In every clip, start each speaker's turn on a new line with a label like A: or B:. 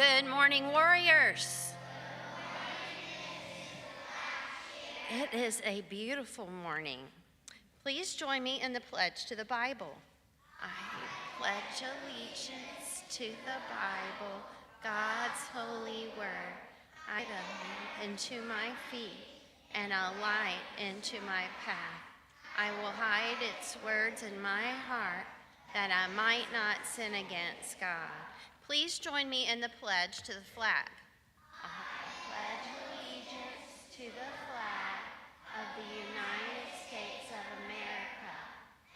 A: Good morning, warriors. It is a beautiful morning. Please join me in the pledge to the Bible. I pledge allegiance to the Bible, God's holy word. I believe into my feet and a light into my path. I will hide its words in my heart that I might not sin against God. Please join me in the pledge to the flag. I pledge allegiance to the flag of the United States of America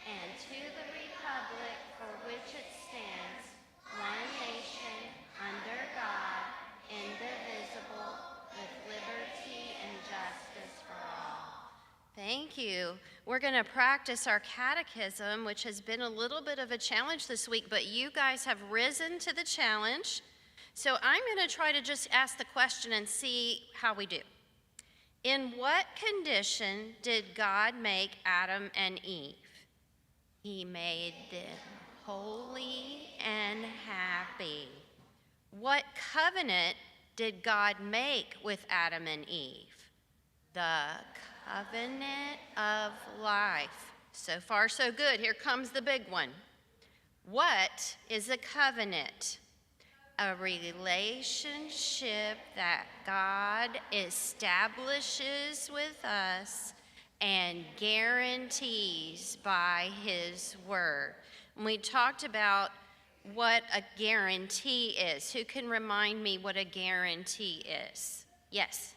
A: and to the republic for which it stands, one nation, under God, indivisible, with liberty and justice for all. Thank you. We're going to practice our catechism, which has been a little bit of a challenge this week, but you guys have risen to the challenge. So I'm going to try to just ask the question and see how we do. In what condition did God make Adam and Eve? He made them holy and happy. What covenant did God make with Adam and Eve? The covenant of life. So far, so good. Here comes the big one. What is a covenant? A relationship that God establishes with us and guarantees by his word. And we talked about what a guarantee is. Who can remind me what a guarantee is? Yes.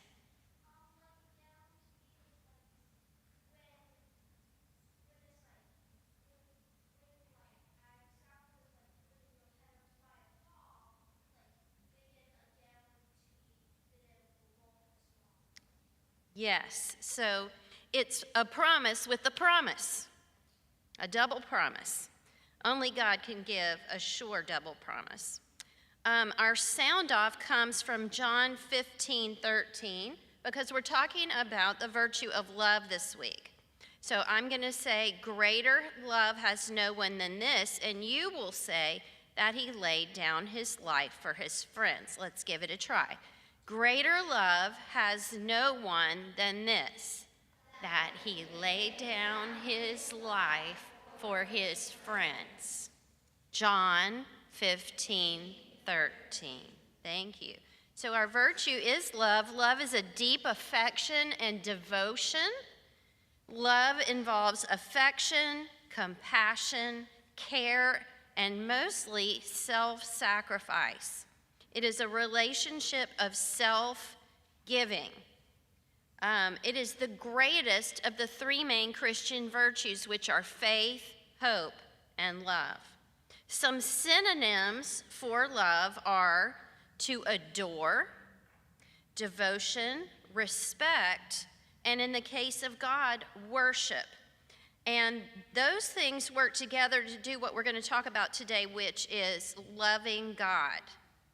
A: Yes, so it's a promise with a promise, a double promise. Only God can give a sure double promise. Our sound off comes from John 15:13 because we're talking about the virtue of love this week. So I'm going to say, greater love has no one than this, and you will say that he laid down his life for his friends. Let's give it a try. Greater love has no one than this, that he laid down his life for his friends. John 15:13. Thank you. So our virtue is love. Love is a deep affection and devotion. Love involves affection, compassion, care, and mostly self-sacrifice. It is a relationship of self-giving. It is the greatest of the three main Christian virtues, which are faith, hope, and love. Some synonyms for love are to adore, devotion, respect, and in the case of God, worship. And those things work together to do what we're going to talk about today, which is loving God.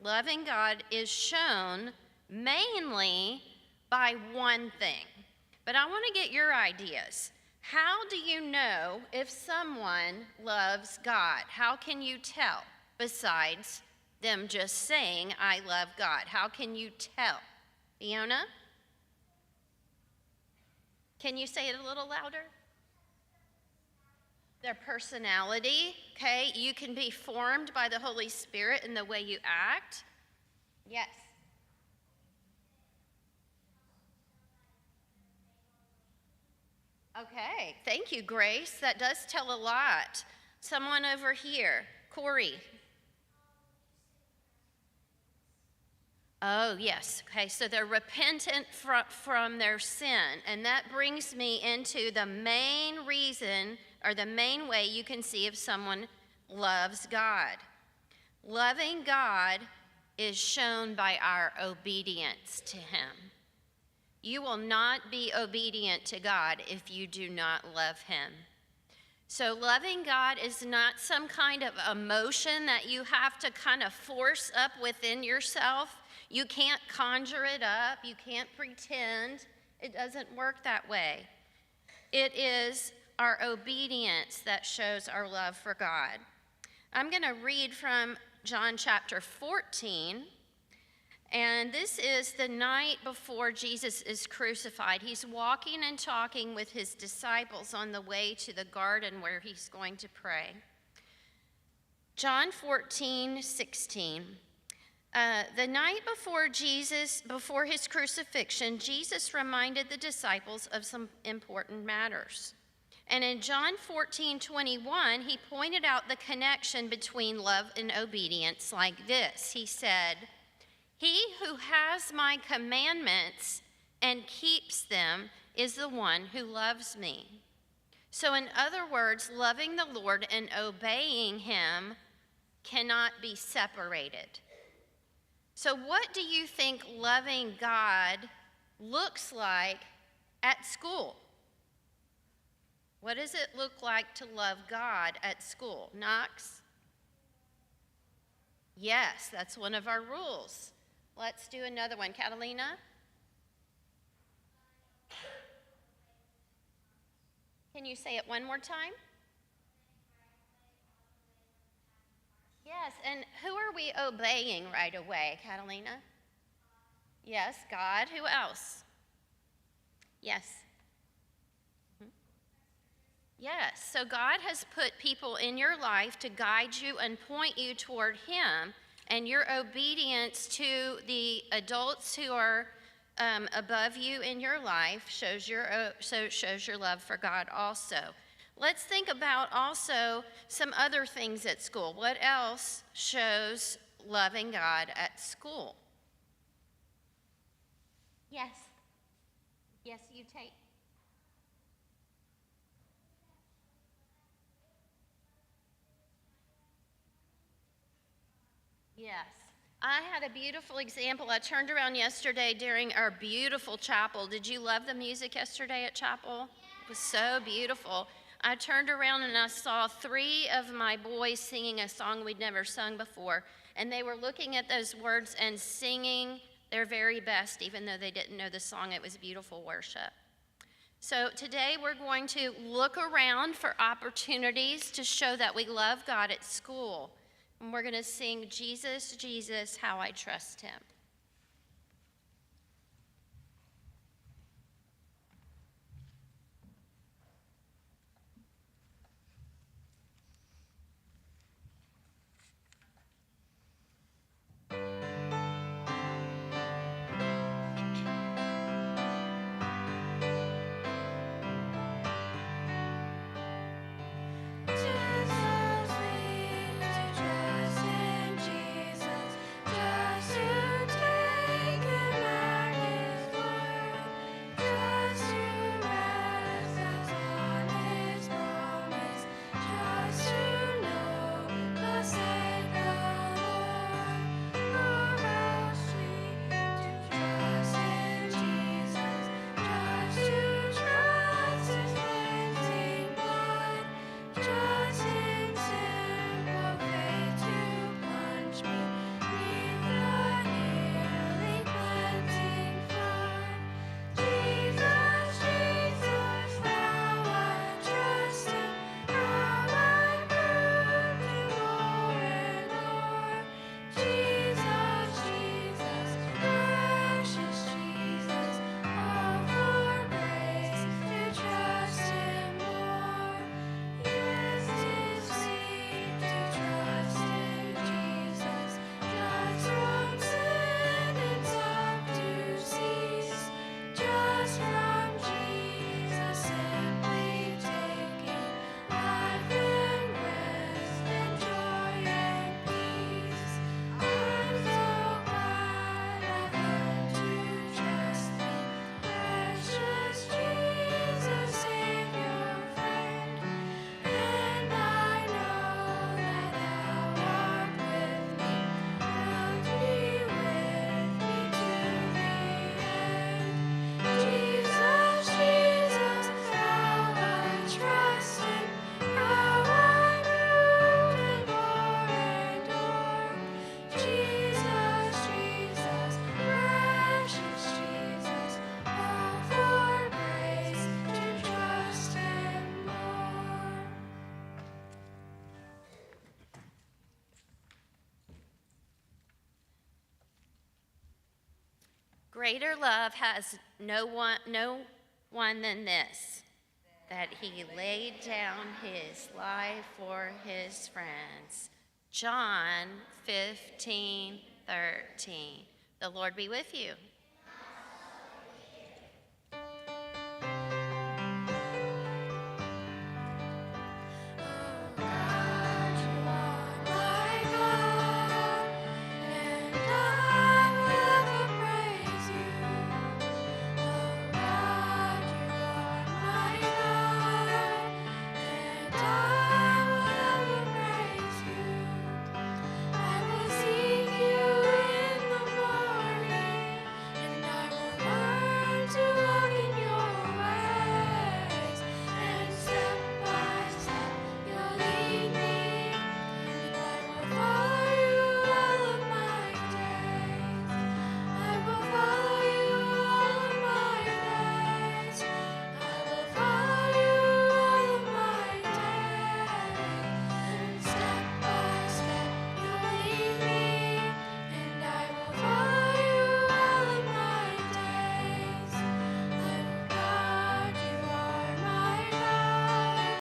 A: Loving God is shown mainly by one thing. But I want to get your ideas. How do you know if someone loves God? How can you tell besides them just saying, I love God? How can you tell? Fiona? Can you say it a little louder? Their personality, okay? You can be formed by the Holy Spirit in the way you act. Yes. Okay, thank you, Grace. That does tell a lot. Someone over here, Corey. Oh, yes. Okay, so they're repentant from their sin. And that brings me into the main reason or the main way you can see if someone loves God. Loving God is shown by our obedience to him. You will not be obedient to God if you do not love him. So loving God is not some kind of emotion that you have to kind of force up within yourself. You can't conjure it up. You can't pretend. It doesn't work that way. It is our obedience that shows our love for God. I'm going to read from John chapter 14, And this is the night before Jesus is crucified. He's walking and talking with his disciples on the way to the garden where he's going to pray. John 14:16. The night before his crucifixion, Jesus reminded the disciples of some important matters. And in John 14:21, he pointed out the connection between love and obedience like this. He said, "He who has my commandments and keeps them is the one who loves me." So in other words, loving the Lord and obeying him cannot be separated. So what do you think loving God looks like at school? What does it look like to love God at school? Knox? Yes, that's one of our rules. Let's do another one. Catalina? Can you say it one more time? Yes, and who are we obeying right away, Catalina? Yes, God. Who else? Yes. Yes, so God has put people in your life to guide you and point you toward him, and your obedience to the adults who are above you in your life shows your love for God also. Let's think about also some other things at school. What else shows loving God at school? Yes. Yes, you take. Yes. I had a beautiful example. I turned around yesterday during our beautiful chapel. Did you love the music yesterday at chapel? It was so beautiful. I turned around and I saw 3 of my boys singing a song we'd never sung before. And they were looking at those words and singing their very best, even though they didn't know the song. It was beautiful worship. So today we're going to look around for opportunities to show that we love God at school. And we're going to sing, "Jesus, Jesus, How I Trust Him." Trust in Jesus, trust to Greater love has no one than this, that he laid down his life for his friends. John 15:13. The Lord be with you.